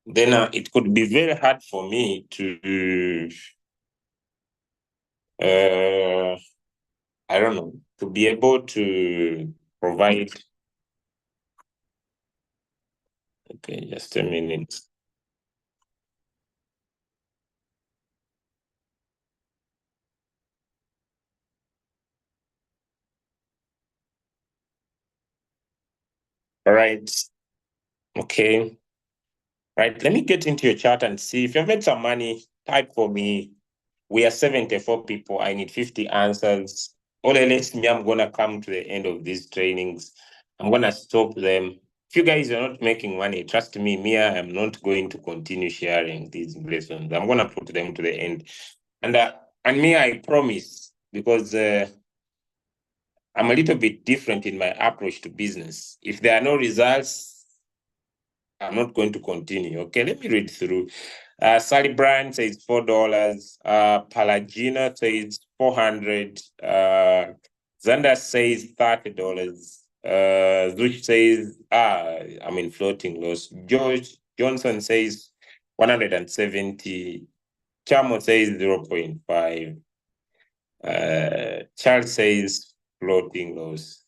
then it could be very hard for me to, I don't know, to be able to provide. Okay, just a minute. All right. Okay. Right. Let me get into your chat and see if you've made some money. Type for me. We are 74 people. I need 50 answers. Or let me, I'm gonna come to the end of these trainings. I'm gonna stop them. If you guys are not making money, trust me, Mia, I'm not going to continue sharing these lessons. I'm gonna put them to the end. And me, I promise, because I'm a little bit different in my approach to business. If there are no results, I'm not going to continue. Okay, let me read through. Sally Brand says $4. Palagina says 400. Xander says $30. Zush says, I'm in floating loss. George Johnson says 170. Chamo says 0.5. Charles says floating loss.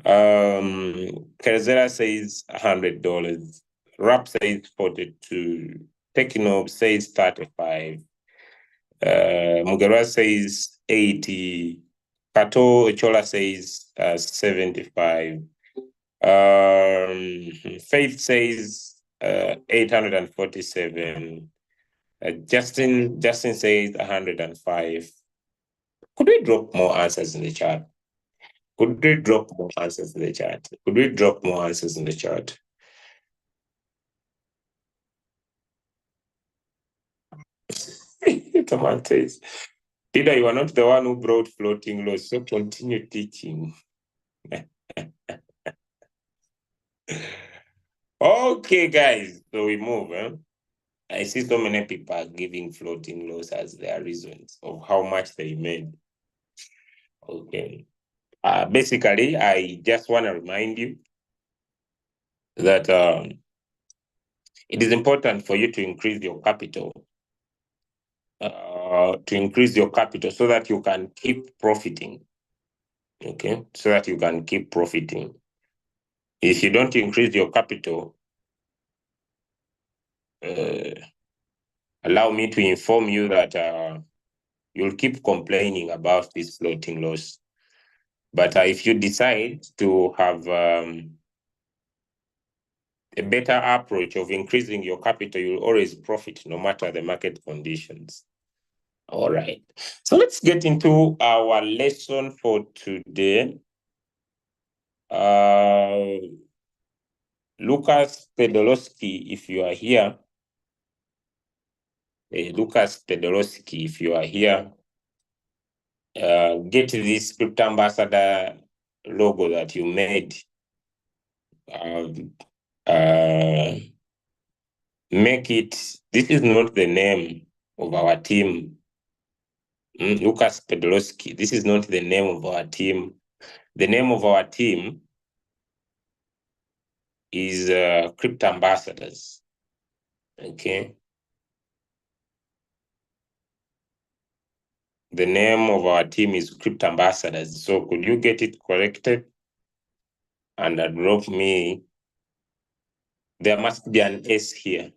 Kerzera says $100. Rap says 42. Techno says 35. Mugera says 80. Kato Chola says 75. Faith says 847. Justin says 105. Could we drop more answers in the chat? Could we drop more answers in the chat? Could we drop more answers in the chat? Someone says, Peter, you are not the one who brought floating laws, so continue teaching. Okay, guys, so we move. I see so many people are giving floating laws as their reasons of how much they made. Okay. Basically, I just want to remind you that it is important for you to increase your capital. So that you can keep profiting. Okay, so that you can keep profiting. If you don't increase your capital, allow me to inform you that you'll keep complaining about this floating loss. But if you decide to have a better approach of increasing your capital, you'll always profit no matter the market conditions. All right. So let's get into our lesson for today. Lucas Pedolowski, if you are here. Lucas Pedolowski, if you are here, get this Crypto Ambassador logo that you made. Make it, this is not the name of our team. Lucas Pedolowski, this is not the name of our team. The name of our team is Crypto Ambassadors. Okay. The name of our team is Crypto Ambassadors. So could you get it corrected and drop me? There must be an S here.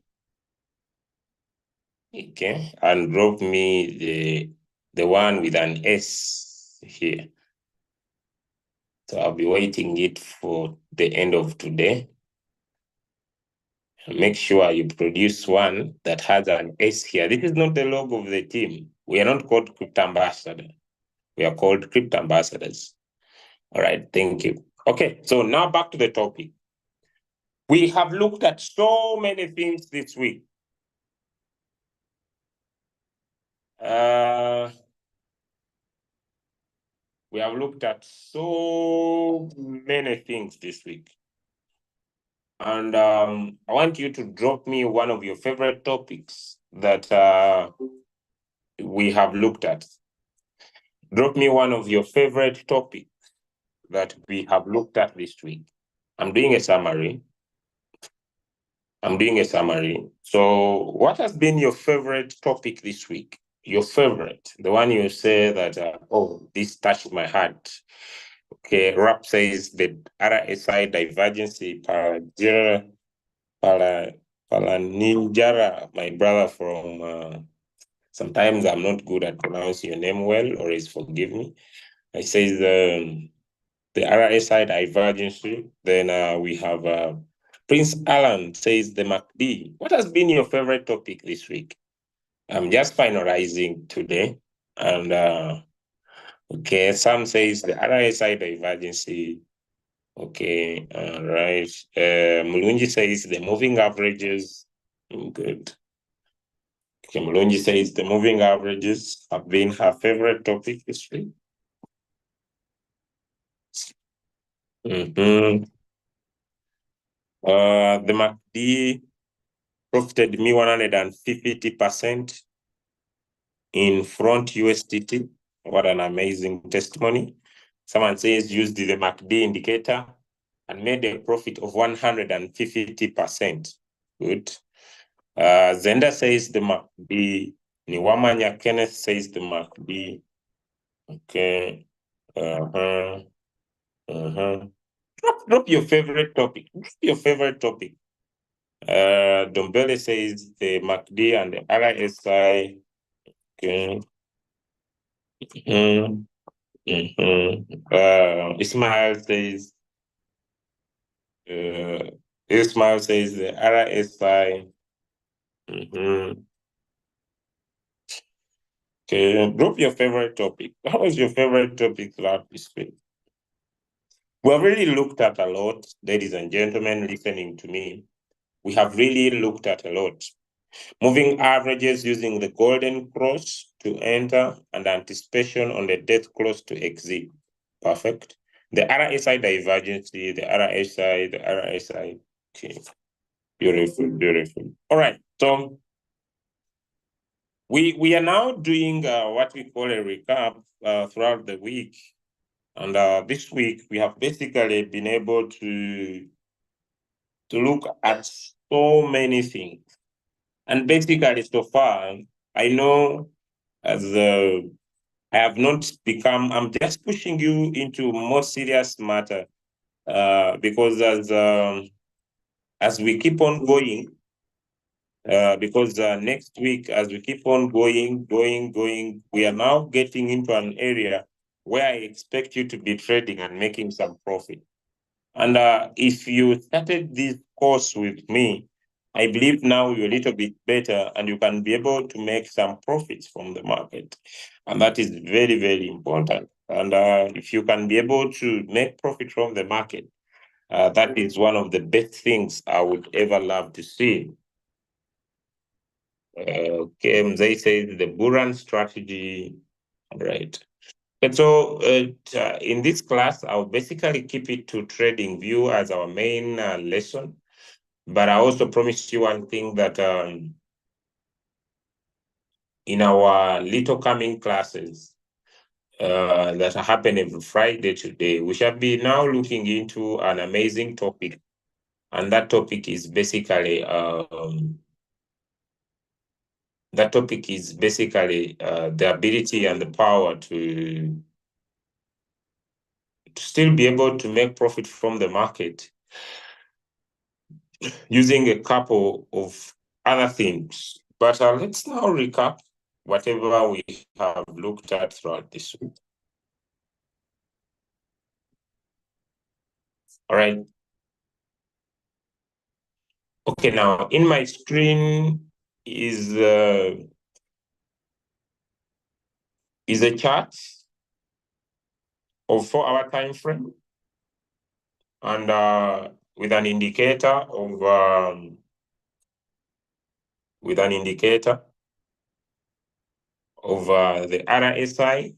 Okay, and drop me the one with an S here. So I'll be waiting it for the end of today. Make sure you produce one that has an S here. This is not the logo of the team. We are not called Crypto Ambassador. We are called Crypto Ambassadors. All right, thank you. Okay, so now back to the topic. We have looked at so many things this week. We have looked at so many things this week. And I want you to drop me one of your favorite topics that we have looked at. Drop me one of your favorite topics that we have looked at this week. I'm doing a summary. I'm doing a summary. So what has been your favorite topic this week? Your favorite, the one you say that, oh, this touched my heart. Okay, Rap says the RSI divergency Palaninjara, my brother from, sometimes I'm not good at pronouncing your name well, or is forgive me. I says the RSI divergency. Then we have Prince Alan says the MACD. What has been your favorite topic this week? I'm just finalizing today. And okay, Sam says the RSI divergency. Okay, all right. Mulunji says the moving averages. Good. Okay, Mulunji says the moving averages have been her favorite topic this week. The MACD profited me 150% in front USDT. What an amazing testimony. Someone says used the MACD indicator and made a profit of 150%. Good. Zenda says the MACD. Niwamanya Kenneth says the MACD. Okay. Drop your favorite topic. Drop your favorite topic. Dombele says the MACD and the RSI. Okay. Ismail says the RSI. Okay, drop your favorite topic. What was your favorite topic throughout this week? We have really looked at a lot, ladies and gentlemen, listening to me. We have really looked at a lot. Moving averages using the golden cross to enter and anticipation on the death cross to exit. Perfect. The RSI divergency, the RSI. Okay. Beautiful. All right. So we are now doing what we call a recap throughout the week. And this week we have basically been able to look at so many things. And basically so far, I know as I have not become, I'm just pushing you into more serious matter because as we keep on going, because next week, as we keep on going, we are now getting into an area where I expect you to be trading and making some profit. And if you started this course with me, I believe now you're a little bit better and you can be able to make some profits from the market. And that is very, very important. And if you can be able to make profit from the market, that is one of the best things I would ever love to see. They say the Buran strategy, right? And so in this class, I'll basically keep it to trading view as our main lesson. But I also promise you one thing that in our little coming classes that happen every Friday today, we shall be now looking into an amazing topic. And that topic is basically the ability and the power to still be able to make profit from the market using a couple of other things. But let's now recap whatever we have looked at throughout this week. All right. Okay, now in my screen is a chart of 4-hour time frame and with an indicator of the RSI,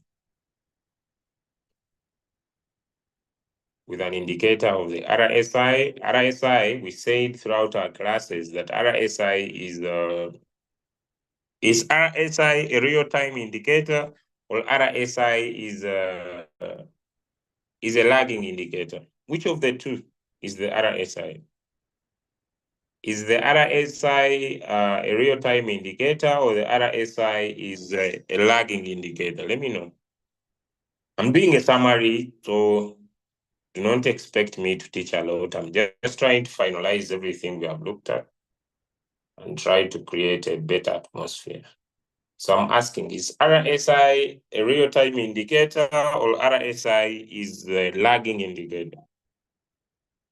with an indicator of the RSI. RSI, we said throughout our classes that RSI is RSI a real-time indicator, or RSI is a lagging indicator? Which of the two is the RSI? Is the RSI a real-time indicator, or the RSI is a lagging indicator? Let me know. I'm doing a summary, so do not expect me to teach a lot. I'm just trying to finalize everything we have looked at and try to create a better atmosphere. So I'm asking, is RSI a real-time indicator, or RSI is a lagging indicator?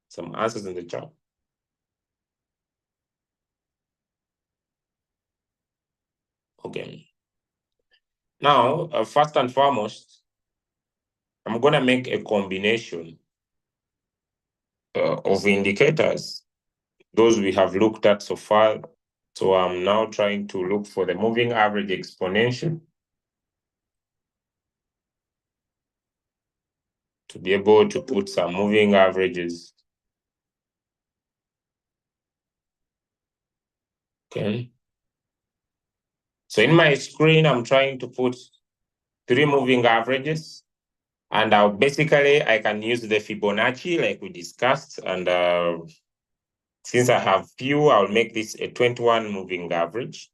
Some answers in the chat. Okay. Now, first and foremost, I'm going to make a combination of indicators, those we have looked at so far. So I'm now trying to look for the moving average exponential to be able to put some moving averages. Okay. So in my screen, I'm trying to put 3 moving averages. And basically, I can use the Fibonacci like we discussed. And since I have few, I'll make this a 21 moving average.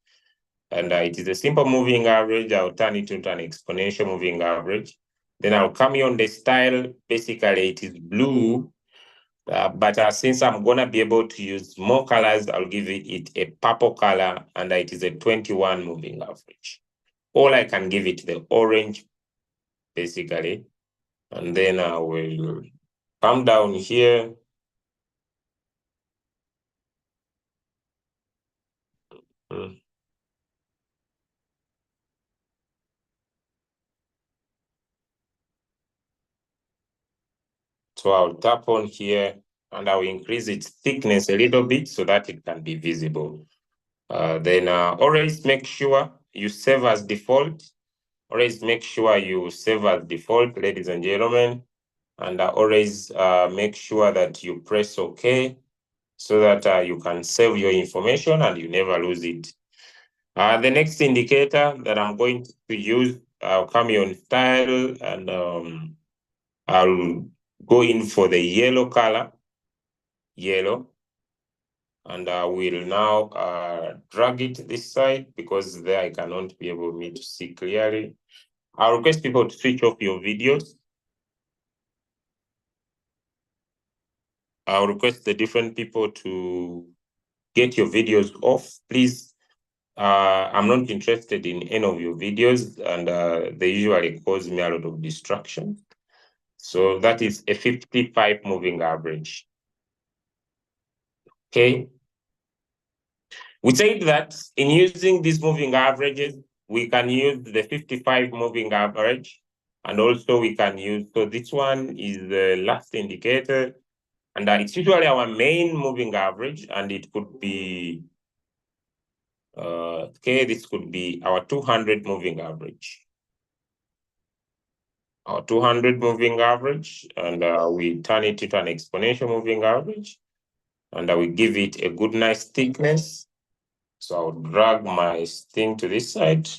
And it is a simple moving average. I'll turn it into an exponential moving average. Then I'll come here on the style. Basically, it is blue. But since I'm going to be able to use more colors, I'll give it a purple color. And it is a 21 moving average. Or I can give it the orange, basically. And then I will come down here. So I'll tap on here and I'll increase its thickness a little bit so that it can be visible. Then always make sure you save as default. Always make sure you save as default, ladies and gentlemen. And always make sure that you press OK so that you can save your information and you never lose it. The next indicator that I'm going to use, I'll come here on style and I'll go in for the yellow color, yellow. And I will now drag it this side because there I cannot be able to see clearly. I'll request people to switch off your videos. I'll request the different people to get your videos off, please. I'm not interested in any of your videos, and they usually cause me a lot of distraction. So that is a 55 moving average. Okay. We said that in using these moving averages, we can use the 55 moving average, and also we can use, so this one is the last indicator, and it's usually our main moving average, and it could be, okay, this could be our 200 moving average. Our 200 moving average, and we turn it into an exponential moving average, and we give it a good, nice thickness. So I'll drag my thing to this side.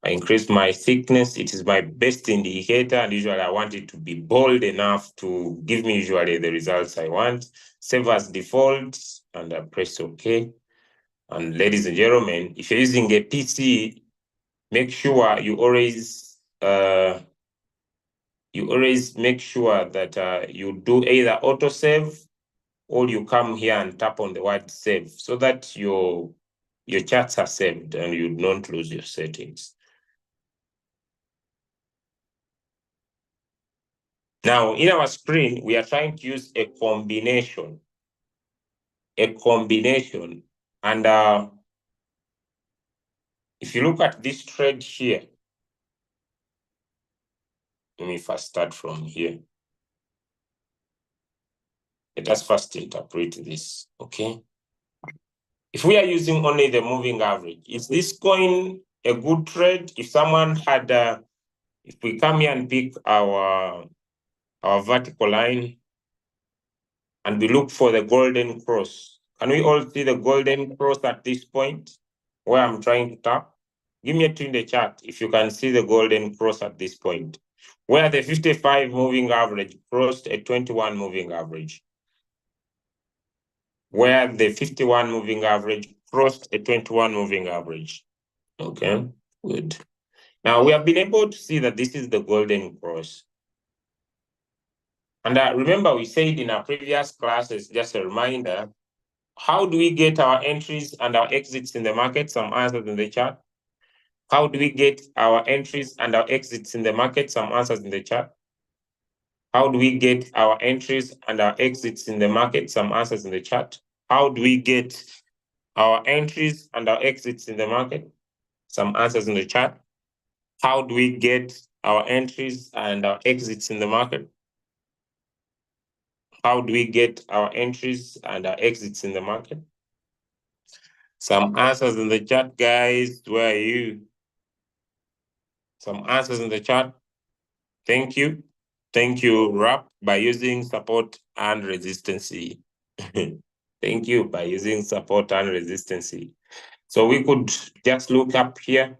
I increase my thickness. It is my best indicator, and usually I want it to be bold enough to give me usually the results I want. Save as default, and I press OK. And ladies and gentlemen, if you're using a PC, make sure you always make sure that you do either autosave or you come here and tap on the word save so that your charts are saved and you don't lose your settings. Now, in our screen, we are trying to use a combination. And if you look at this trade here, let me first start from here. Let us first interpret this, okay? If we are using only the moving average, is this coin a good trade? If someone had, if we come here and pick our vertical line and we look for the golden cross, can we all see the golden cross at this point where I'm trying to tap? Give me a 2 in the chat if you can see the golden cross at this point, where the 55 moving average crossed a 21 moving average. where the 51 moving average crossed a 21 moving average. Okay, good. Now we have been able to see that this is the golden cross. And remember, we said in our previous classes, just a reminder, how do we get our entries and our exits in the market? Some answers in the chat. How do we get our entries and our exits in the market? Some answers in the chat. How do we get our entries and our exits in the market? Some answers in the chat. How do we get our entries and our exits in the market? Some answers in the chat. How do we get our entries and our exits in the market? How do we get our entries and our exits in the market? Some answers in the chat, guys. Where are you? Some answers in the chat. Thank you. Thank you, Rap, by using support and resistance. Thank you by using support and resistance. So we could just look up here.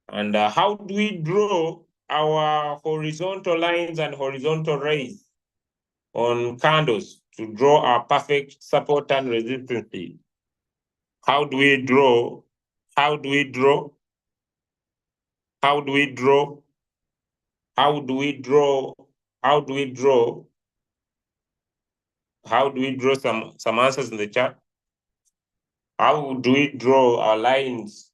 And how do we draw our horizontal lines and horizontal rays on candles to draw our perfect support and resistance? How do we draw? How do we draw? How do we draw? How do we draw? How do we draw? How do we draw some answers in the chat? How do we draw our lines?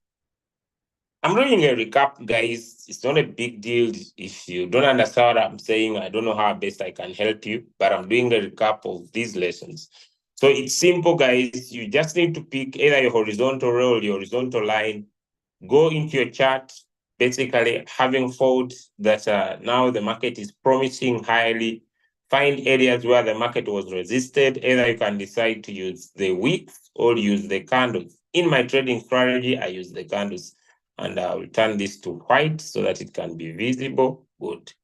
I'm doing a recap, guys. It's not a big deal. If you don't understand what I'm saying, I don't know how best I can help you, but I'm doing a recap of these lessons. So it's simple, guys. You just need to pick either your horizontal ray or your horizontal line, go into your chart, basically having thought that now the market is promising highly, find areas where the market was resisted. Either you can decide to use the wicks or use the candles. In my trading strategy, I use the candles. And I will turn this to white so that it can be visible. Good.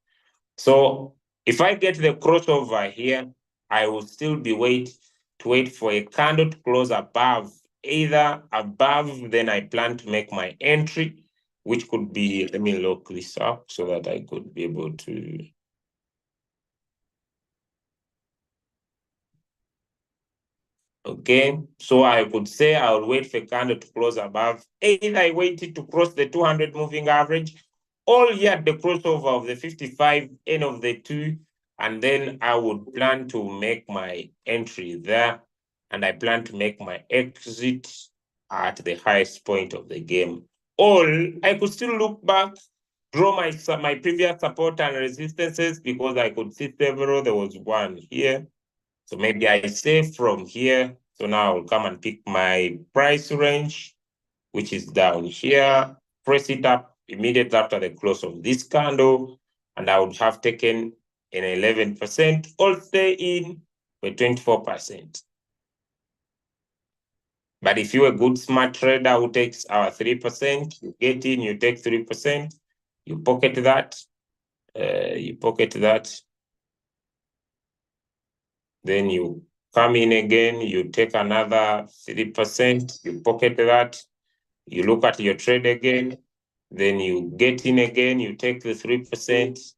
So if I get the crossover here, I will still be wait for a candle to close above. Either above, then I plan to make my entry, which could be, let me look this up so that I could be able to. Okay, so I could say I'll wait for a candle to close above. Either I waited to cross the 200 moving average, or yet the crossover of the 55 end of the two, and then I would plan to make my entry there, and I plan to make my exit at the highest point of the game. Or I could still look back, draw my previous support and resistances, because I could see several. There was one here. So maybe I say from here, so now I'll come and pick my price range, which is down here, press it up immediately after the close of this candle, and I would have taken an 11% or stay in for 24%. But if you're a good smart trader who takes our 3%, you get in, you take 3%, you pocket that, then you come in again, you take another 3%, you pocket that, you look at your trade again, then you get in again, you take the 3%,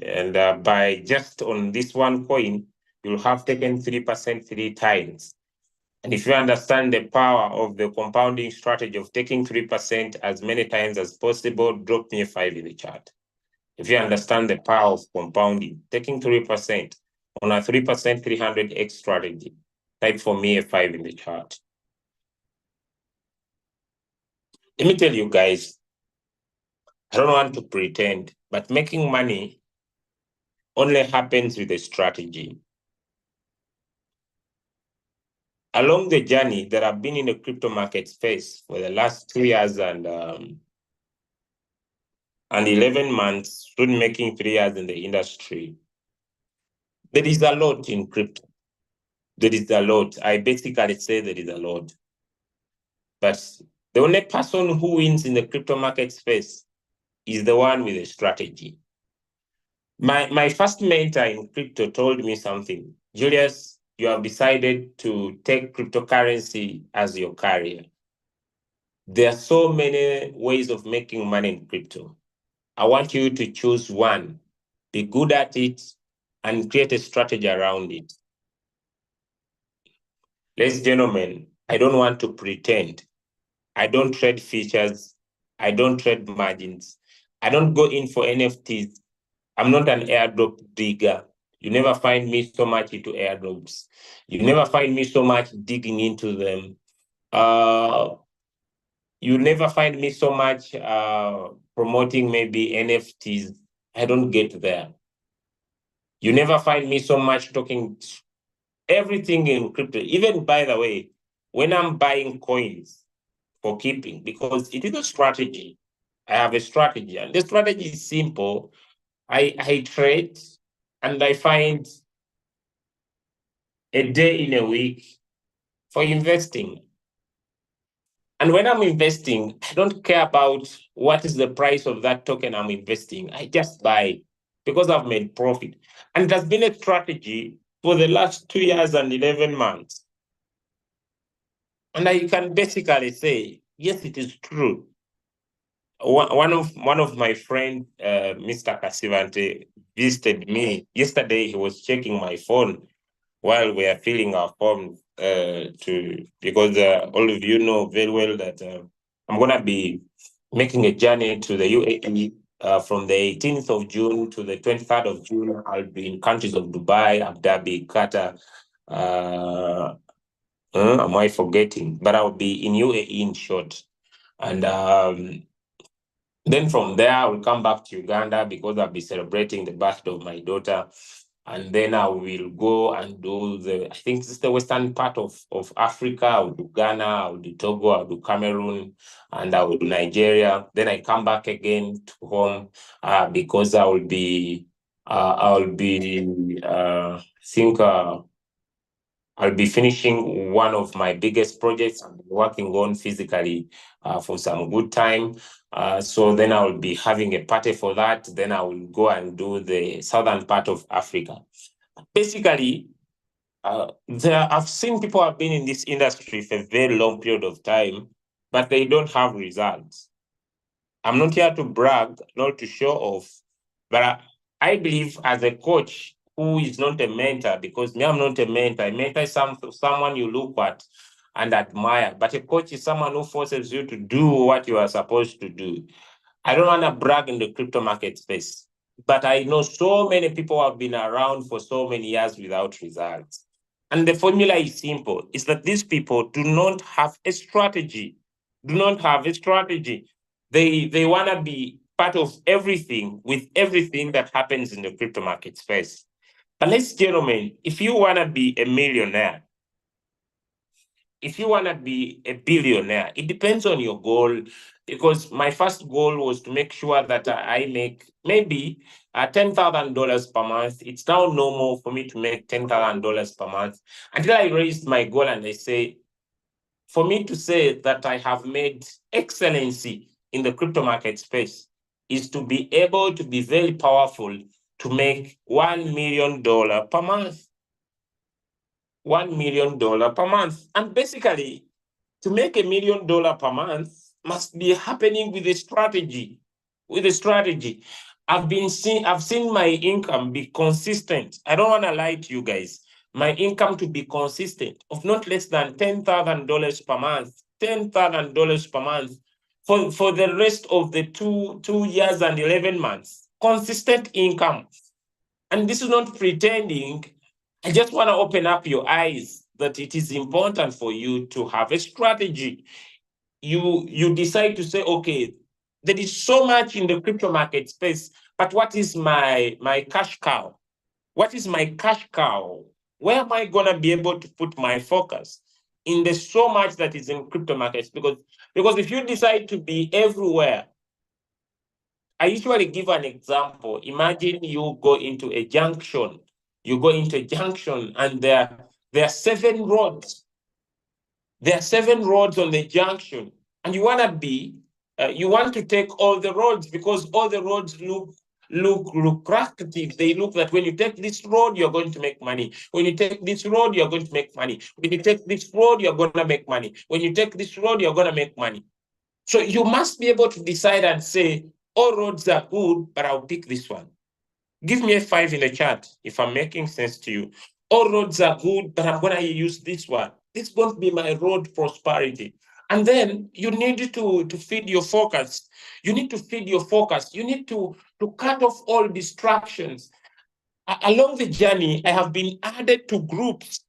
and by just on this one coin, you'll have taken 3% 3 times. And if you understand the power of the compounding strategy of taking 3% as many times as possible, drop me a 5 in the chat. If you understand the power of compounding, taking 3%, on a 3% 300x strategy, type for me a 5 in the chart. Let me tell you guys, I don't want to pretend, but making money only happens with a strategy. Along the journey that I've been in the crypto market space for the last 2 years and 11 months, soon making 3 years in the industry, there is a lot in crypto. There is a lot. I basically say there is a lot. But the only person who wins in the crypto market space is the one with a strategy. My first mentor in crypto told me something. Julius, you have decided to take cryptocurrency as your career. There are so many ways of making money in crypto. I want you to choose one, be good at it, and create a strategy around it. Ladies and gentlemen, I don't want to pretend. I don't trade features. I don't trade margins. I don't go in for NFTs. I'm not an airdrop digger. You never find me so much into airdrops. You never find me so much digging into them. Uh, you never find me so much promoting maybe NFTs. I don't get there. You never find me so much talking everything in crypto. Even by the way, when I'm buying coins for keeping, because it is a strategy. I have a strategy, and the strategy is simple. I trade and I find a day in a week for investing. And when I'm investing, I don't care about what is the price of that token I'm investing. I just buy because I've made profit. And it has been a strategy for the last 2 years and 11 months. And I can basically say, yes, it is true. One of my friend, Mr. Casivante, visited me yesterday. He was checking my phone while we are filling our forms to because all of you know very well that I'm gonna be making a journey to the UAE from the 18th of June to the 23rd of June. I'll be in countries of Dubai, Abu Dhabi, Qatar. Uh, am I forgetting? But I'll be in UAE in short, and then from there, I will come back to Uganda because I'll be celebrating the birthday of my daughter. And then I will go and do I think this is the western part of Africa. I will do Ghana, I will do Togo, I will do Cameroon, and I will do Nigeria. Then I come back again to home because I think I'll be finishing one of my biggest projects I'm working on physically for some good time. So then I will be having a party for that. Then I will go and do the southern part of Africa. Basically, I've seen people have been in this industry for a very long period of time, but they don't have results. I'm not here to brag, not to show off, but I believe as a coach who is not a mentor, because me, I'm not a mentor. A mentor is someone you look at and admire, but a coach is someone who forces you to do what you are supposed to do. I don't want to brag in the crypto market space, but I know so many people have been around for so many years without results. And the formula is simple. It's that these people do not have a strategy. Do not have a strategy. They want to be part of everything with everything that happens in the crypto market space. But ladies and gentlemen, if you want to be a millionaire, if you want to be a billionaire, it depends on your goal. Because my first goal was to make sure that I make maybe $10,000 per month. It's now normal for me to make $10,000 per month until I raised my goal and I say, for me to say that I have made excellency in the crypto market space is to be able to be very powerful to make $1 million per month. $1 million per month. And basically, to make $1 million per month must be happening with a strategy. With a strategy. I've seen my income be consistent. I don't want to lie to you guys. My income to be consistent of not less than $10,000 per month. $10,000 per month for the rest of the 2 years and 11 months. Consistent income. And this is not pretending. I just want to open up your eyes that it is important for you to have a strategy. You decide to say, okay, there is so much in the crypto market space, but what is my cash cow? What is my cash cow? Where am I gonna be able to put my focus in the so much that is in crypto markets? Because if you decide to be everywhere, I usually give an example. Imagine you go into a junction. You go into a junction and there are 7 roads. There are 7 roads on the junction. And you want to take all the roads because all the roads look lucrative. They look that when you take this road, you're going to make money. When you take this road, you're going to make money. When you take this road, you're going to make money. When you take this road, you're going to make money. So you must be able to decide and say, all roads are good, but I'll pick this one. Give me a 5 in the chat if I'm making sense to you. All roads are good, but I'm going to use this one. This is going to be my road to prosperity. And then you need to feed your focus. You need to feed your focus. You need to cut off all distractions. Along the journey, I have been added to groups.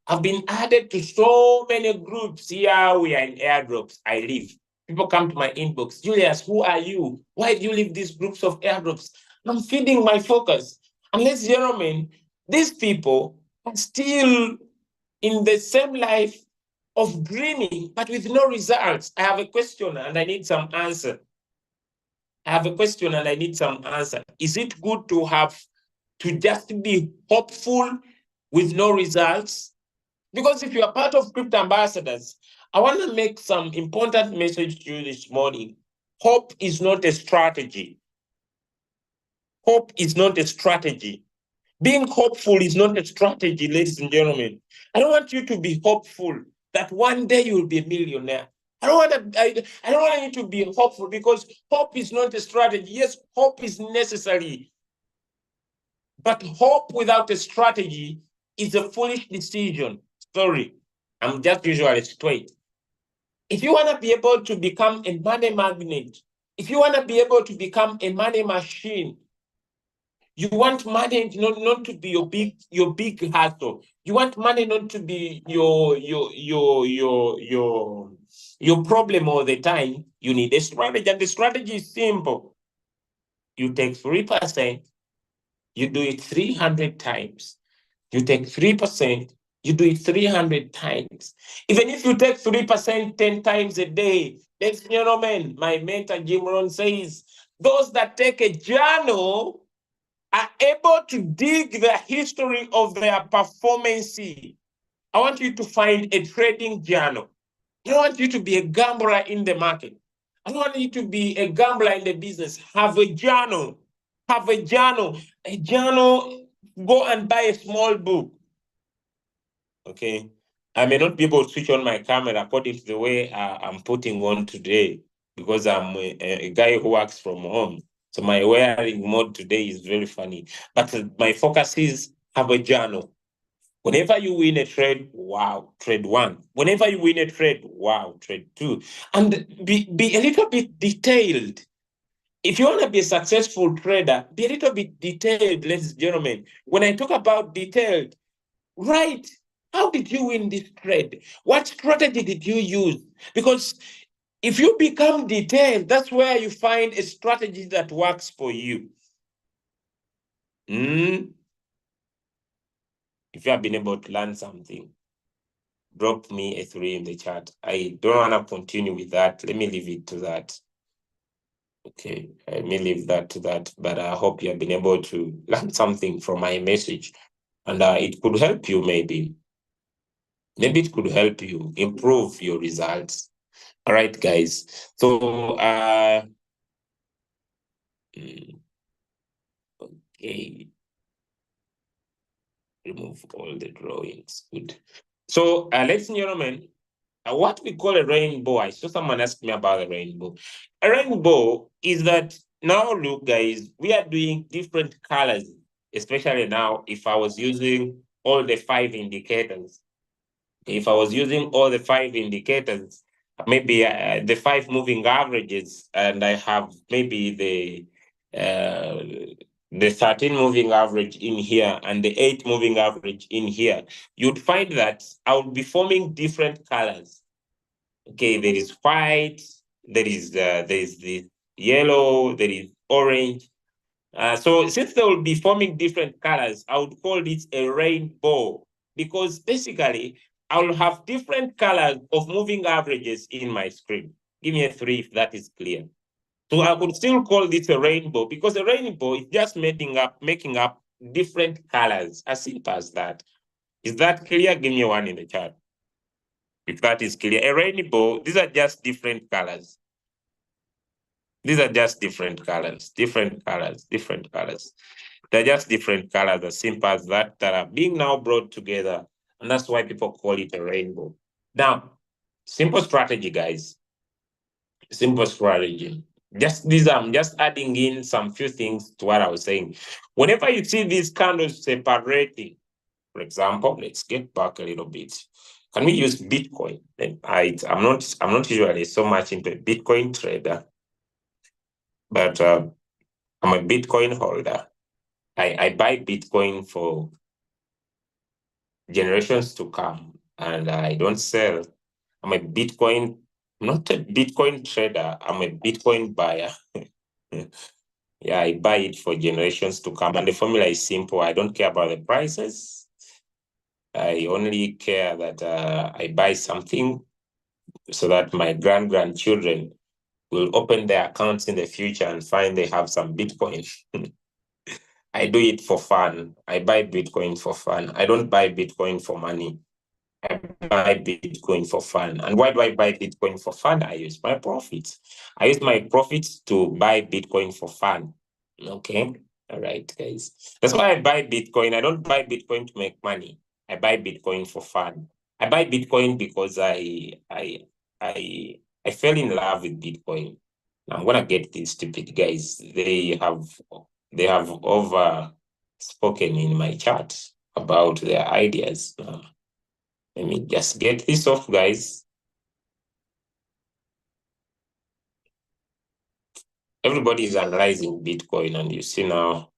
I've been added to so many groups. Here we are in airdrops. I live. People come to my inbox. Julius, who are you? Why do you leave these groups of airdrops? I'm feeding my focus. And ladies and gentlemen, these people are still in the same life of dreaming, but with no results. I have a question and I need some answer. Is it good to just be hopeful with no results? Because if you are part of Crypto Ambassadors, I want to make some important message to you this morning. Hope is not a strategy. Hope is not a strategy. Being hopeful is not a strategy, ladies and gentlemen. I don't want you to be hopeful that one day you will be a millionaire. I don't want you to be hopeful, because hope is not a strategy. Yes, hope is necessary. But hope without a strategy is a foolish decision. Sorry, I'm just usually straight. If you want to be able to become a money magnet, if you want to be able to become a money machine, you want money not to be your big hustle. You want money not to be your problem all the time. You need a strategy, and the strategy is simple. You take 3%, you do it 300 times. You take 3%, you do it 300 times. Even if you take 3% 10 times a day, ladies and gentlemen, my mentor Jim Rohn says, those that take a journal are able to dig the history of their performance. I want you to find a trading journal. I don't want you to be a gambler in the market. I don't want you to be a gambler in the business. Have a journal. Have a journal. A journal, go and buy a small book. Okay. I may not be able to switch on my camera according to the way I'm putting on today, because I'm a guy who works from home. So my wearing mode today is very funny. But my focus is have a journal. Whenever you win a trade, wow, trade one. Whenever you win a trade, wow, trade two. And be a little bit detailed. If you want to be a successful trader, be a little bit detailed, ladies and gentlemen. When I talk about detailed, right, how did you win this trade? What strategy did you use? Because if you become detailed, that's where you find a strategy that works for you. If you have been able to learn something, drop me a 3 in the chat. I don't want to continue with that. Let me leave it to that. Okay, I may leave that to that, but I hope you have been able to learn something from my message, and it could help you maybe. Maybe it could help you improve your results. All right, guys. So, okay. Remove all the drawings. Good. So, ladies and gentlemen, what we call a rainbow, I saw someone ask me about a rainbow. A rainbow is that, now look, guys, we are doing different colors, especially now if I was using all the 5 indicators. If I was using all the 5 indicators, maybe the 5 moving averages, and I have maybe the 13 moving average in here and the 8 moving average in here, you'd find that I would be forming different colors. Okay, there is white, there is the yellow, there is orange. So since they will be forming different colors, I would call this a rainbow, because basically I will have different colors of moving averages in my screen. Give me a 3 if that is clear. So I could still call this a rainbow, because a rainbow is just making up different colors, as simple as that. Is that clear? Give me 1 in the chat if that is clear. A rainbow, these are just different colors. These are just different colors, different colors. They're just different colors, as simple as that are being now brought together. And that's why people call it a rainbow. Now, simple strategy, guys. Simple strategy. I'm just adding in some few things to what I was saying. Whenever you see these candles separating, For example, let's get back a little bit. Can we use Bitcoin? I'm not usually so much into a Bitcoin trader, but I'm a Bitcoin holder. I buy Bitcoin for generations to come, and I don't sell. I'm not a Bitcoin trader. I'm a Bitcoin buyer. Yeah, I buy it for generations to come. And the formula is simple. I don't care about the prices. I only care that I buy something so that my grandchildren will open their accounts in the future and find they have some Bitcoin. I do it for fun. I buy Bitcoin for fun. I don't buy Bitcoin for money. I buy Bitcoin for fun. And why do I buy Bitcoin for fun? I use my profits. I use my profits to buy Bitcoin for fun. Okay. All right, guys. That's why I buy Bitcoin. I don't buy Bitcoin to make money. I buy Bitcoin for fun. I buy Bitcoin because I fell in love with Bitcoin. I'm gonna get these stupid guys. They have over spoken in my chat about their ideas. Let me just get this off, guys. Everybody is analyzing Bitcoin, and you see now,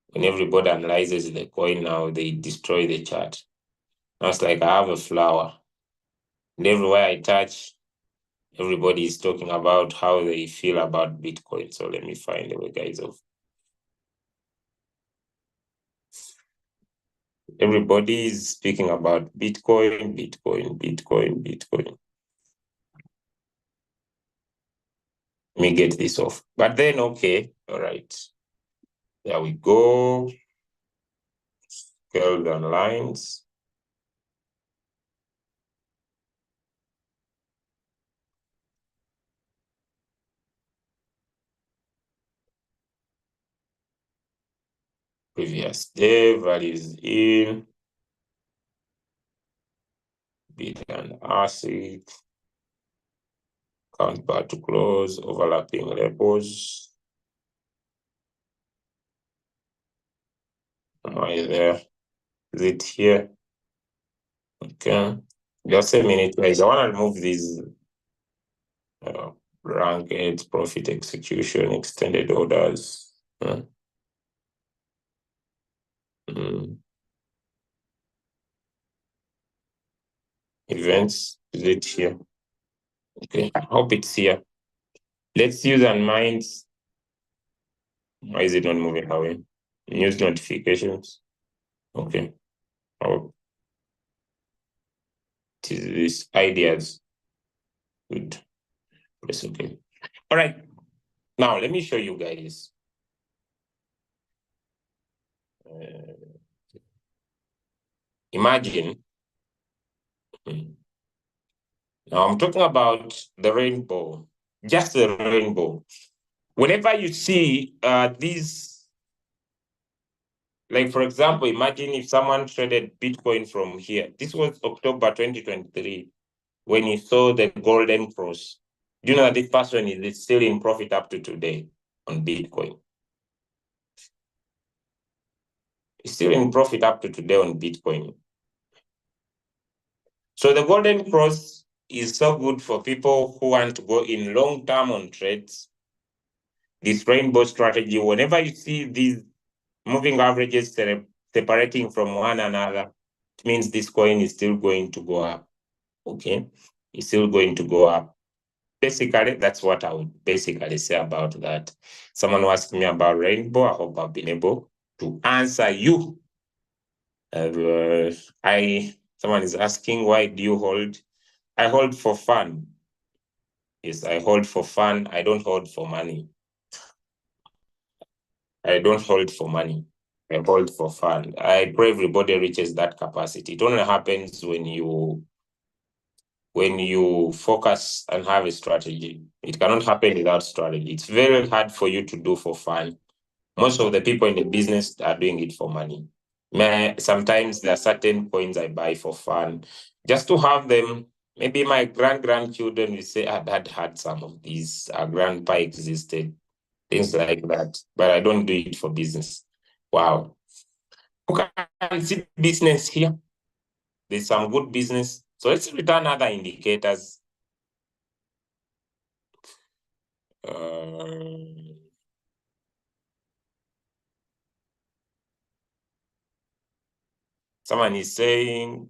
when everybody analyzes the coin now, they destroy the chart. Now it's like I have a flower, and everywhere I touch, everybody is talking about how they feel about Bitcoin. So let me find the way, guys. Everybody is speaking about Bitcoin. Let me get this off. But then, okay, all right. There we go. Scale down lines. Previous day, values in, bid and ask, count bar to close, overlapping levels. Am I there? Is it here? Okay. Just a minute, guys. I want to remove these ranked profit execution, extended orders. Events, is it here? Okay, I hope it's here. Let's use Unminds. Why is it not moving away? News notifications. Okay. Oh, it is these ideas. Good. Press okay. All right. Now let me show you guys. Imagine. Now I'm talking about the rainbow, just the rainbow. Whenever you see these, like for example, imagine if someone traded Bitcoin from here. This was October 2023 when you saw the golden cross. Do you know that this person is still in profit up to today on Bitcoin? It's still in profit up to today on Bitcoin. So the golden cross is so good for people who want to go in long term on trades. This rainbow strategy, whenever you see these moving averages separating from one another, it means this coin is still going to go up. Okay, it's still going to go up. Basically, that's what I would basically say about that. Someone asked me about rainbow. I hope I've been able to answer you. Someone is asking, why do you hold? I hold for fun. Yes, I hold for fun. I don't hold for money. I don't hold for money. I hold for fun. I pray everybody reaches that capacity. It only happens when you focus and have a strategy. It cannot happen without strategy. It's very hard for you to do for fun. Most of the people in the business are doing it for money. Sometimes there are certain coins I buy for fun, just to have them. Maybe my grandchildren will say, "Our dad had some of these. Our grandpa existed," things like that. But I don't do it for business. Wow. Who can see business here? There's some good business. So let's return other indicators. Someone is saying,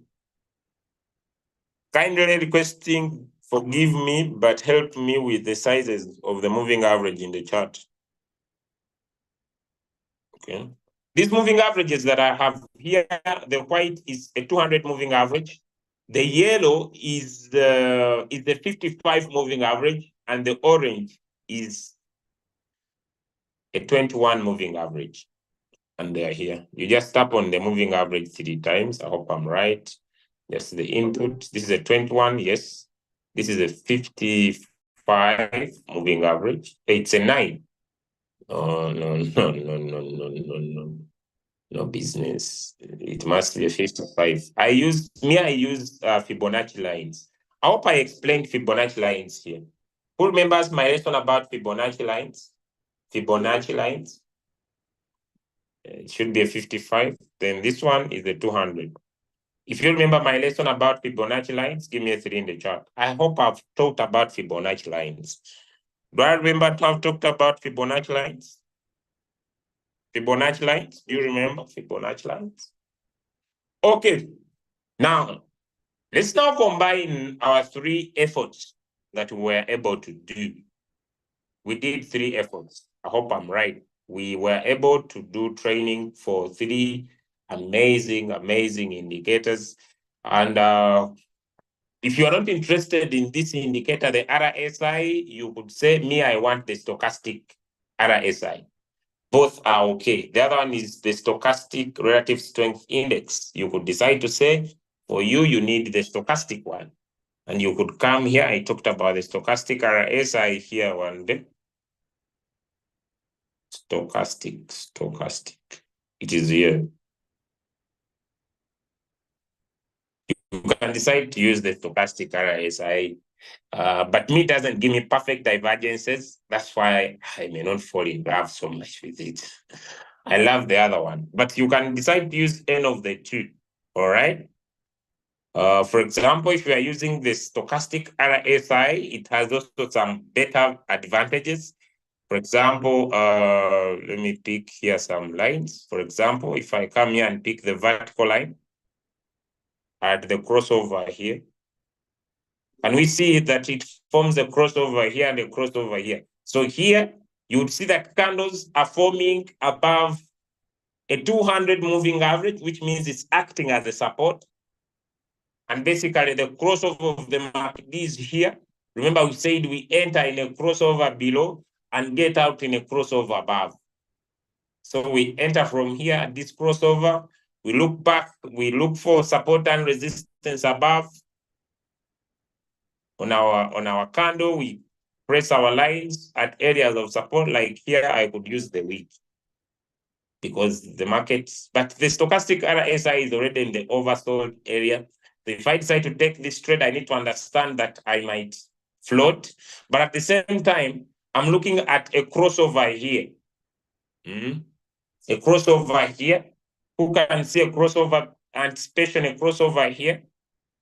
kindly requesting, forgive me, but help me with the sizes of the moving average in the chart. Okay. These moving averages that I have here, the white is a 200 moving average. The yellow is the 55 moving average, and the orange is a 21 moving average. And they're here. You just tap on the moving average 3 times. I hope I'm right. Yes, the input. This is a 21, yes. This is a 55 moving average. It's a 9. Oh, no. No business. It must be a 55. I use Fibonacci lines. I hope I explained Fibonacci lines here. Who remembers my lesson about Fibonacci lines? Fibonacci lines. It should be a 55. Then this one is a 200. If you remember my lesson about Fibonacci lines, give me a 3 in the chat. I hope I've talked about Fibonacci lines. Do I remember to have talked about Fibonacci lines? Fibonacci lines? Do you remember Fibonacci lines? Okay. Now, let's now combine our 3 efforts that we were able to do. We did 3 efforts. I hope I'm right. We were able to do training for 3 amazing indicators. And if you are not interested in this indicator, the RSI, you could say, me, I want the stochastic RSI. Both are okay. The other one is the stochastic relative strength index. You could decide to say, for you, you need the stochastic one. And you could come here. I talked about the stochastic RSI here one day. Stochastic. It is here. You can decide to use the stochastic RSI, but me doesn't give me perfect divergences. That's why I may not fall in love so much with it. I love the other one, but you can decide to use any of the 2. All right. For example, if you are using the stochastic RSI, it has also some better advantages. For example, let me pick here some lines. For example, if I come here and pick the vertical line at the crossover here, and we see that it forms a crossover here and a crossover here. So here, you would see that candles are forming above a 200 moving average, which means it's acting as a support. And basically, the crossover of the market is here. Remember, we said we enter in a crossover below and get out in a crossover above. So we enter from here at this crossover. We look back, we look for support and resistance above. On our candle, we press our lines at areas of support. Like here, I could use the week because the market, but the stochastic RSI is already in the oversold area. So if I decide to take this trade, I need to understand that I might float. But at the same time, I'm looking at a crossover here. A crossover here. Who can see a crossover, anticipation, a crossover here?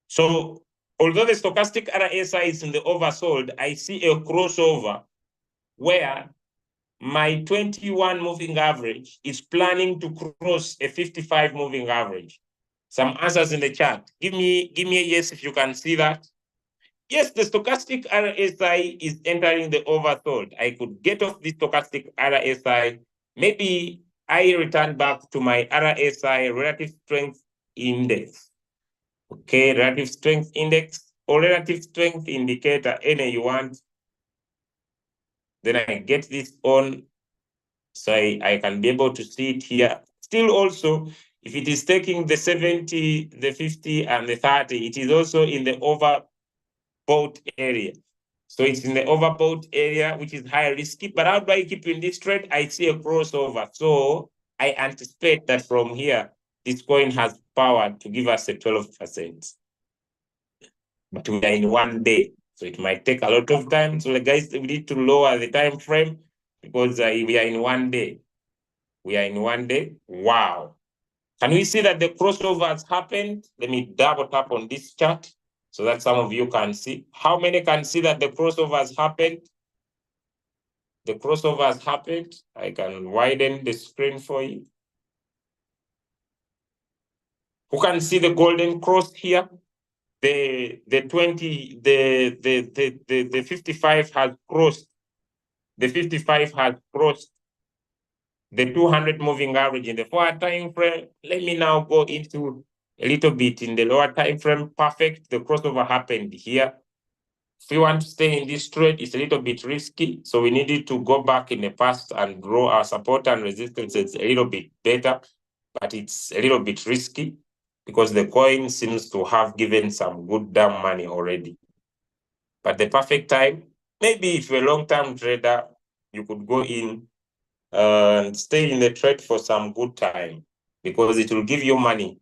So although the stochastic RSI is in the oversold, I see a crossover where my 21 moving average is planning to cross a 55 moving average. Some answers in the chat. Give me a yes if you can see that. Yes, the stochastic RSI is entering the oversold. I could get off the stochastic RSI. Maybe I return back to my RSI, relative strength index. Okay, relative strength index or relative strength indicator, any you want. Then I get this on, so I can be able to see it here. Still also, if it is taking the 70, the 50, and the 30, it is also in the overbought area. So it's in the overbought area, which is high risky. But how do I keep in this trade? I see a crossover. So I anticipate that from here, this coin has power to give us a 12%. But we are in one day, so it might take a lot of time. So the guys, we need to lower the time frame because we are in one day. We are in one day. Wow. Can we see that the crossover has happened? Let me double tap on this chart so that some of you can see. How many can see that the crossover has happened? The crossover has happened. I can widen the screen for you. Who can see the golden cross here? The 55 has crossed. The 55 has crossed the 200 moving average in the forward time frame. Let me now go into a little bit in the lower time frame. Perfect. The crossover happened here. If we want to stay in this trade, it's a little bit risky. So we needed to go back in the past and grow our support and resistance. A little bit better, but it's a little bit risky because the coin seems to have given some good damn money already. But the perfect time, maybe if you're a long-term trader, you could go in and stay in the trade for some good time because it will give you money,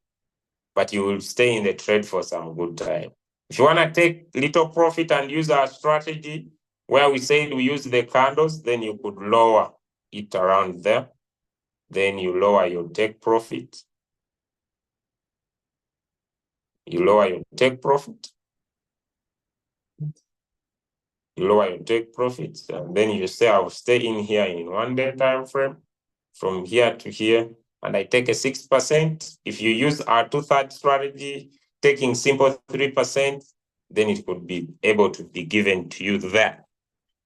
but you will stay in the trade for some good time. If you want to take little profit and use our strategy where we said we use the candles, then you could lower it around there. Then you lower your take profit. You lower your take profit. You lower your take profits, and then you say, I'll stay in here in 1 day time frame from here to here, and I take a 6%. If you use our 2/3 strategy, taking simple 3%, then it could be able to be given to you there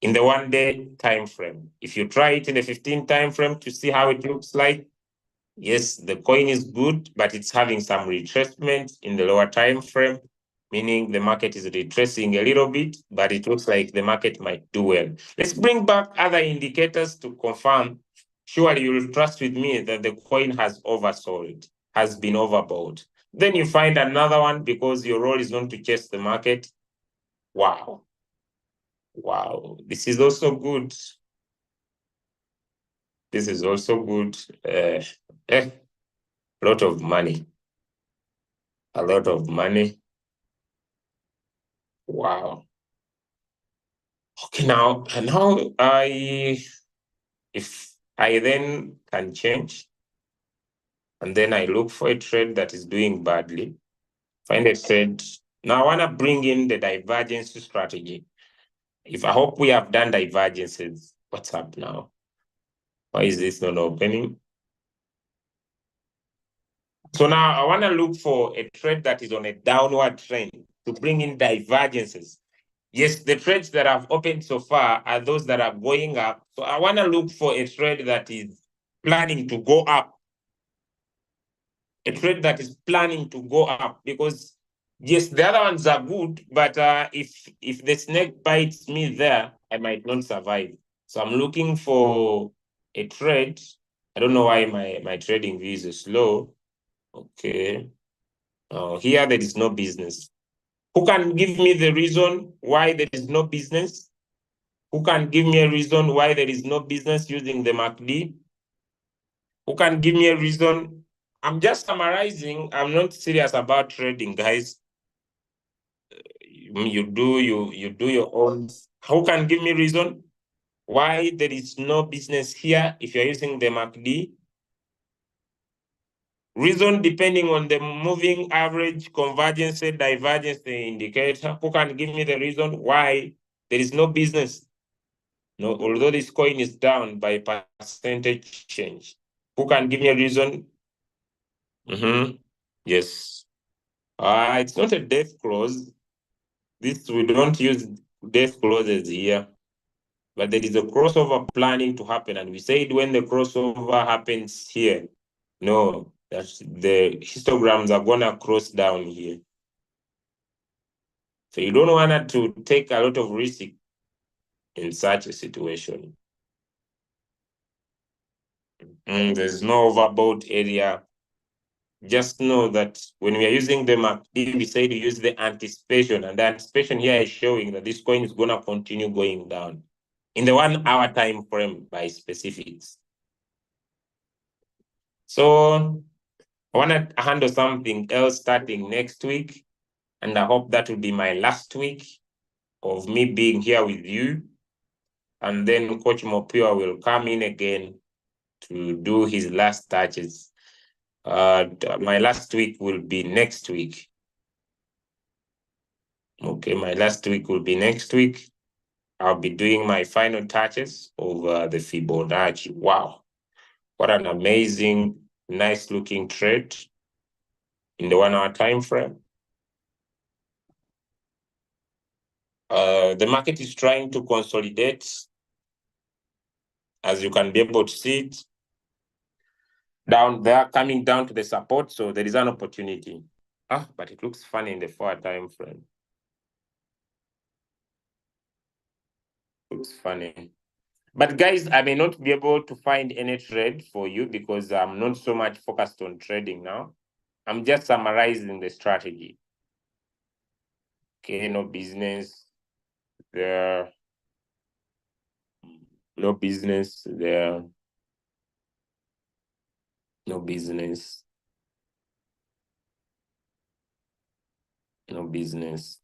in the 1 day time frame. If you try it in the 15 time frame to see how it looks like, yes, the coin is good, but it's having some retracement in the lower time frame, meaning the market is retracing a little bit, but it looks like the market might do well. Let's bring back other indicators to confirm. Surely you'll trust with me that the coin has oversold, has been overbought. Then you find another one because your role is not to chase the market. Wow. Wow. This is also good. This is also good. A lot of money. A lot of money. Wow. Okay, now if I then can change, and then I look for a trade that is doing badly, find a trade. Now I want to bring in the divergence strategy. If I hope we have done divergences, what's up now? Why is this not opening? So now I want to look for a trade that is on a downward trend to bring in divergences. Yes, the trades that have opened so far are those that are going up. So I want to look for a trade that is planning to go up. A trade that is planning to go up, because yes, the other ones are good, but if the snake bites me there, I might not survive. So I'm looking for a trade. I don't know why my trading view is slow. Okay. Here there is no business. Who can give me the reason why there is no business? Who can give me a reason why there is no business using the MACD? Who can give me a reason? I'm just summarizing. I'm not serious about trading, guys. You do your own. Who can give me reason why there is no business here if you're using the MACD? Reason depending on the moving average, convergence, divergence indicator. Who can give me the reason why there is no business? No, although this coin is down by percentage change. Who can give me a reason? Yes. It's not a death clause. We don't use death clauses here. But there is a crossover planning to happen. And we said when the crossover happens here, no, that's the histograms are gonna cross down here. So you don't want to take a lot of risk in such a situation. There's no overbought area. Just know that when we are using the MACD, we say to use the anticipation, and the anticipation here is showing that this coin is gonna continue going down in the 1 hour time frame by specifics. So I want to handle something else starting next week, and I hope that will be my last week of me being here with you. And then Coach Mopio will come in again to do his last touches. My last week will be next week. Okay, my last week will be next week. I'll be doing my final touches of the Fibonacci. Wow, what an amazing, nice looking trade in the 1 hour time frame. The market is trying to consolidate, as you can be able to see it. Down there, coming down to the support, so there is an opportunity. But it looks funny in the 4 hour time frame. Looks funny. But guys, I may not be able to find any trade for you because I'm not so much focused on trading now. I'm just summarizing the strategy. Okay, no business there. No business there. No business. No business.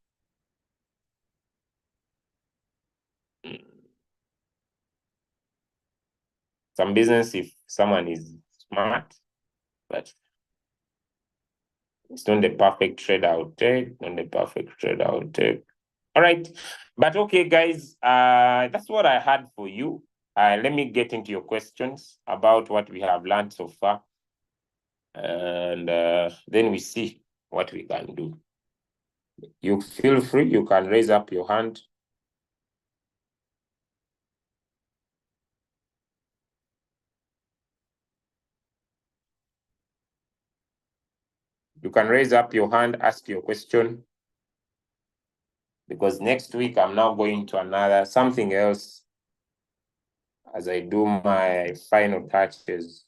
Some business if someone is smart, but it's not the perfect trade I would take. Not the perfect trade I would take. All right. But okay, guys, that's what I had for you. Let me get into your questions about what we have learned so far. And then we see what we can do. You feel free, you can raise up your hand. You can raise up your hand, ask your question. Because next week I'm now going to something else as I do my final touches.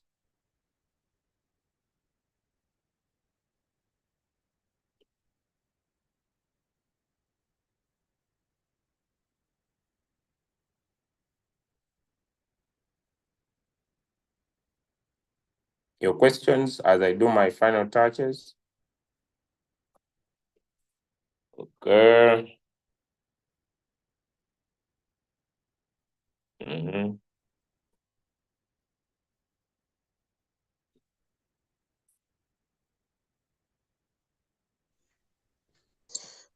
Your questions as I do my final touches. Okay. Mm-hmm.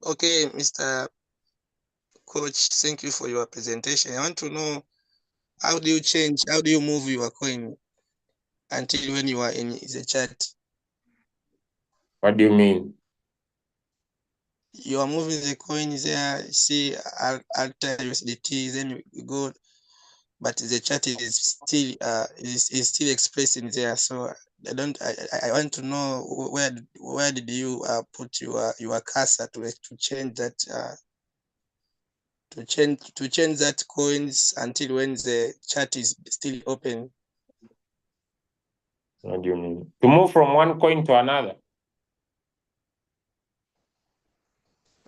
Okay, Mr. Coach, thank you for your presentation. I want to know, how do you move your coin until when you are in the chart? What do you mean? You are moving the coin there, see Alta USDT, then you go, but the chart is still still expressed in there. So I want to know where did you put your cursor to change that to change that coins until when the chart is still open. What do you mean? To move from one coin to another.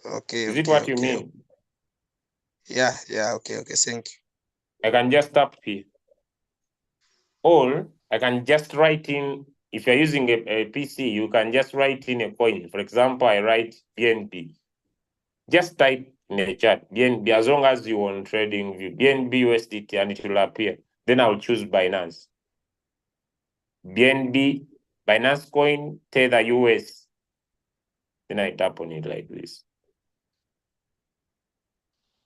Okay. Is it what you mean? Yeah. Okay. Thank you. I can just tap here. Or I can just write in, if you're using a PC, you can just write in a coin. For example, I write BNB. Just type in the chat, BNB, as long as you want trading view, BNB USDT, and it will appear. Then I'll choose Binance. BNB, Binance coin, Tether US. Then I tap on it like this.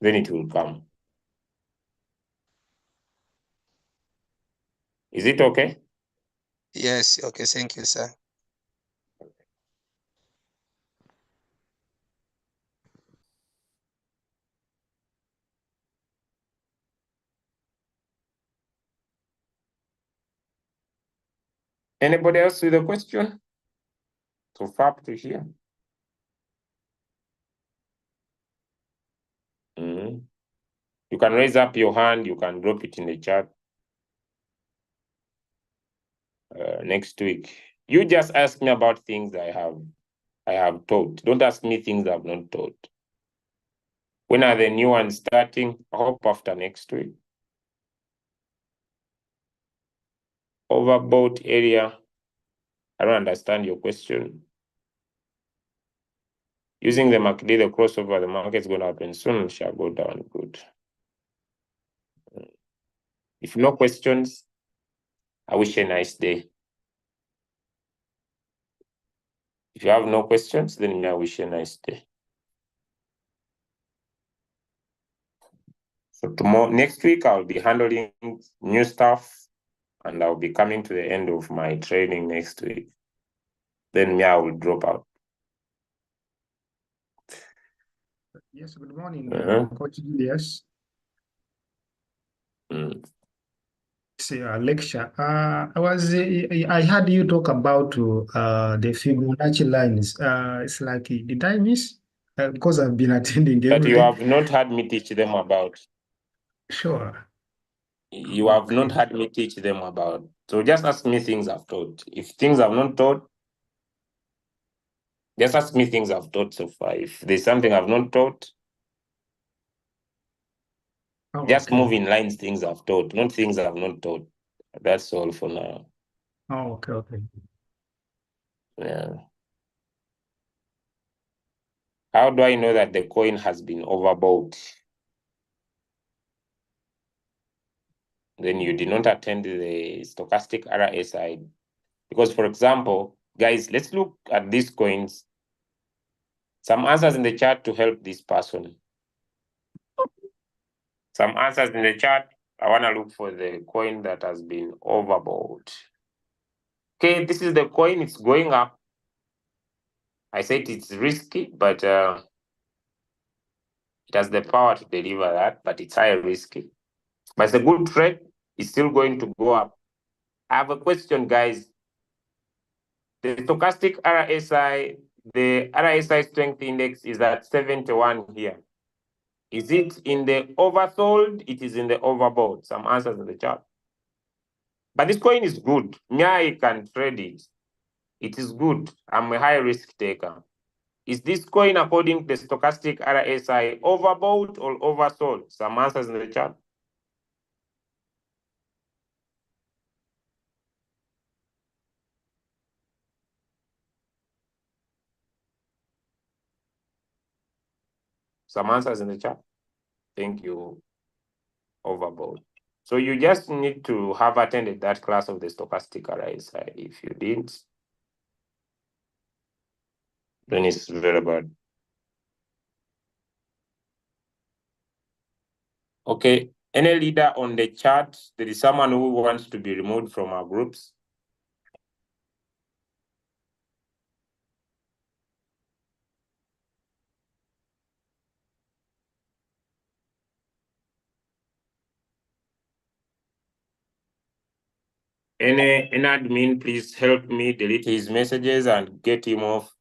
Then it will come. Is it okay? Yes. Okay. Thank you, sir. Anybody else with a question? So far to hear. You can raise up your hand, you can drop it in the chat. Next week, you just ask me about things I have taught. Don't ask me things I've not taught. When are the new ones starting? I hope after next week. Overbought area. I don't understand your question. Using the MACD, the crossover, the market's going to happen soon. It shall go down good. If no questions, I wish you a nice day. If you have no questions, then I wish you a nice day. So next week, I'll be handling new stuff, and I'll be coming to the end of my training next week. Then I will drop out. Yes, good morning, Coach Julius. It's a lecture. I heard you talk about the Fibonacci lines. It's like, did I miss? Because I've been attending. But you have not had me teach them about. Sure. You have not had me teach them about. So just ask me things I've taught. If things I've not taught, just ask me things I've taught so far. If there's something I've not taught, just move in lines things I've taught, not things I've not taught. That's all for now. Oh, okay. Yeah. How do I know that the coin has been overbought? Then you did not attend the stochastic RSI. Because, for example, guys, let's look at these coins. Some answers in the chat to help this person. Some answers in the chat. I want to look for the coin that has been overbought. Okay, this is the coin. It's going up. I said it's risky, but it has the power to deliver that, but it's high risky. But it's a good trade. It's still going to go up. I have a question, guys. The stochastic RSI, the RSI strength index is at 71 here. Is it in the oversold? It is in the overbought. Some answers in the chat. But this coin is good. I can trade it. It is good. I'm a high risk taker. Is this coin according to the stochastic RSI overbought or oversold? Some answers in the chat. Some answers in the chat. Thank you. Overbought. So you just need to have attended that class of the stochastic RSI. If you didn't, then it's very bad. Okay, any leader on the chat, there is someone who wants to be removed from our groups. Any admin, please help me delete his messages and get him off.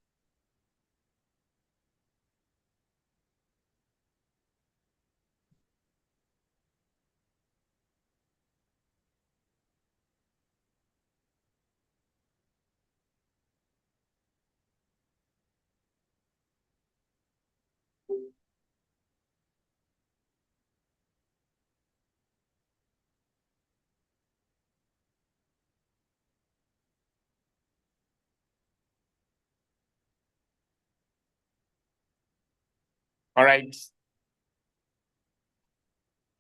All right.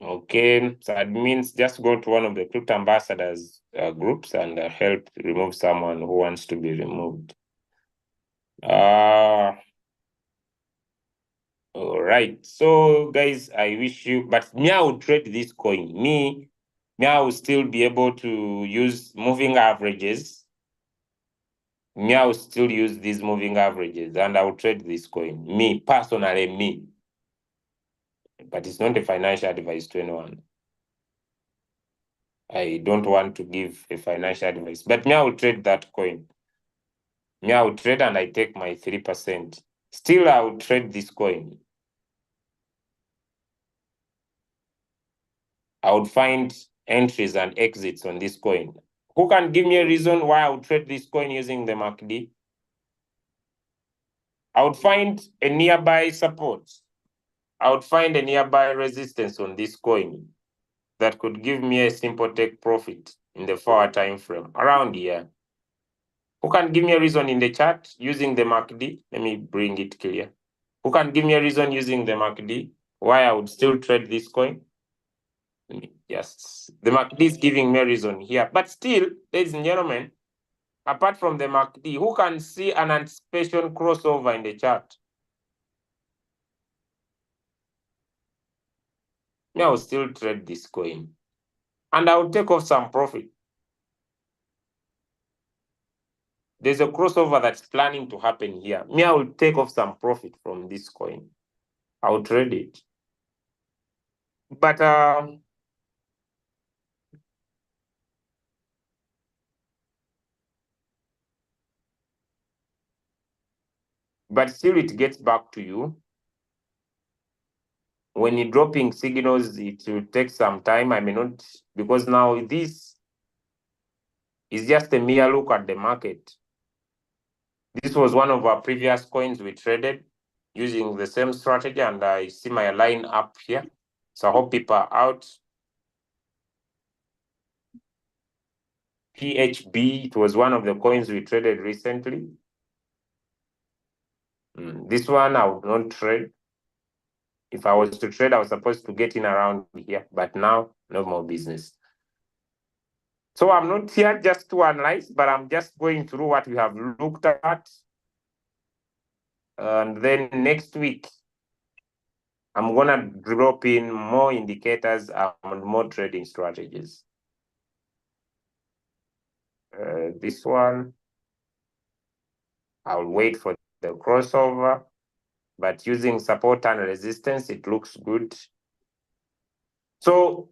Okay, so admins, just go to one of the crypto ambassadors groups and help remove someone who wants to be removed. All right, so guys, I wish you, but me, I will trade this coin. Me, I will still be able to use moving averages. Me, I will still use these moving averages and I will trade this coin. Me, personally, me. But it's not a financial advice to anyone. I don't want to give a financial advice, but me, I will trade that coin. Me, I will trade and I take my 3%. Still, I will trade this coin. I would find entries and exits on this coin. Who can give me a reason why I would trade this coin using the MACD? I would find a nearby support. I would find a nearby resistance on this coin that could give me a simple take profit in the 4-hour time frame around here. Who can give me a reason in the chart using the MACD? Let me bring it clear. Who can give me a reason using the MACD why I would still trade this coin? Yes, the MACD is giving me a reason here. But still, ladies and gentlemen, Apart from the MACD, who can see an anticipation crossover in the chart? Me, I will still trade this coin. And I will take off some profit. There's a crossover that's planning to happen here. Me, I will take off some profit from this coin. I will trade it. But still it gets back to you. When you're dropping signals, it will take some time. I may not, because now this is just a mere look at the market. This was one of our previous coins we traded using the same strategy, and I see my line up here. So I hope people are out. PHB, it was one of the coins we traded recently. This one I would not trade. If I was to trade, I was supposed to get in around here, but now no more business. So I'm not here just to analyze, but I'm just going through what we have looked at. And then next week, I'm gonna drop in more indicators and more trading strategies. This one, I'll wait for the crossover, but using support and resistance, it looks good. So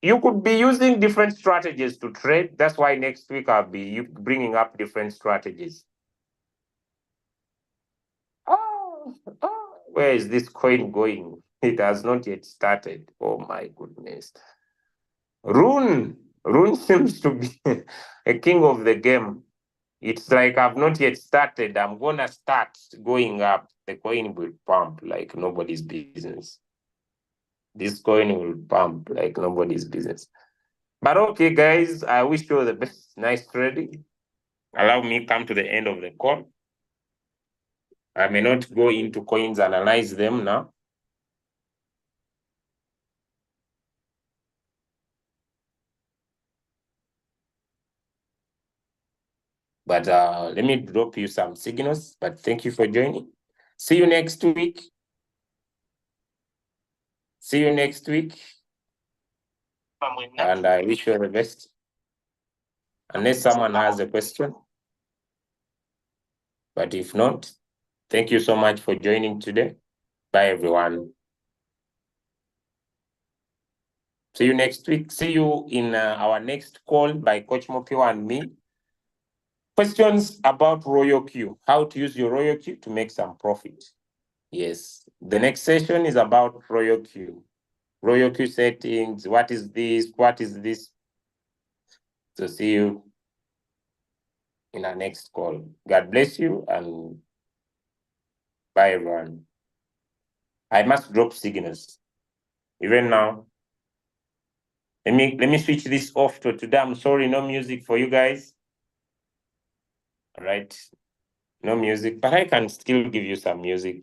you could be using different strategies to trade. That's why next week I'll be bringing up different strategies. Where is this coin going? It has not yet started. Oh my goodness. Rune seems to be a king of the game. It's like I've not yet started. I'm gonna start going up. The coin will pump like nobody's business. This coin will pump like nobody's business. But okay, guys, I wish you all the best. Nice trading. Allow me come to the end of the call. I may not go into coins, analyze them now. But let me drop you some signals. But thank you for joining. See you next week. See you next week. And I wish you all the best. Unless someone has a question. But if not, thank you so much for joining today. Bye, everyone. See you next week. See you in our next call by Coach Mopio and me. Questions about RoyalQ, how to use your RoyalQ to make some profit. Yes, the next session is about RoyalQ. RoyalQ settings, what is this, what is this? So see you in our next call. God bless you and bye, everyone. I must drop signals. Even now, let me switch this off to today. I'm sorry, no music for you guys. All right, no music, but I can still give you some music.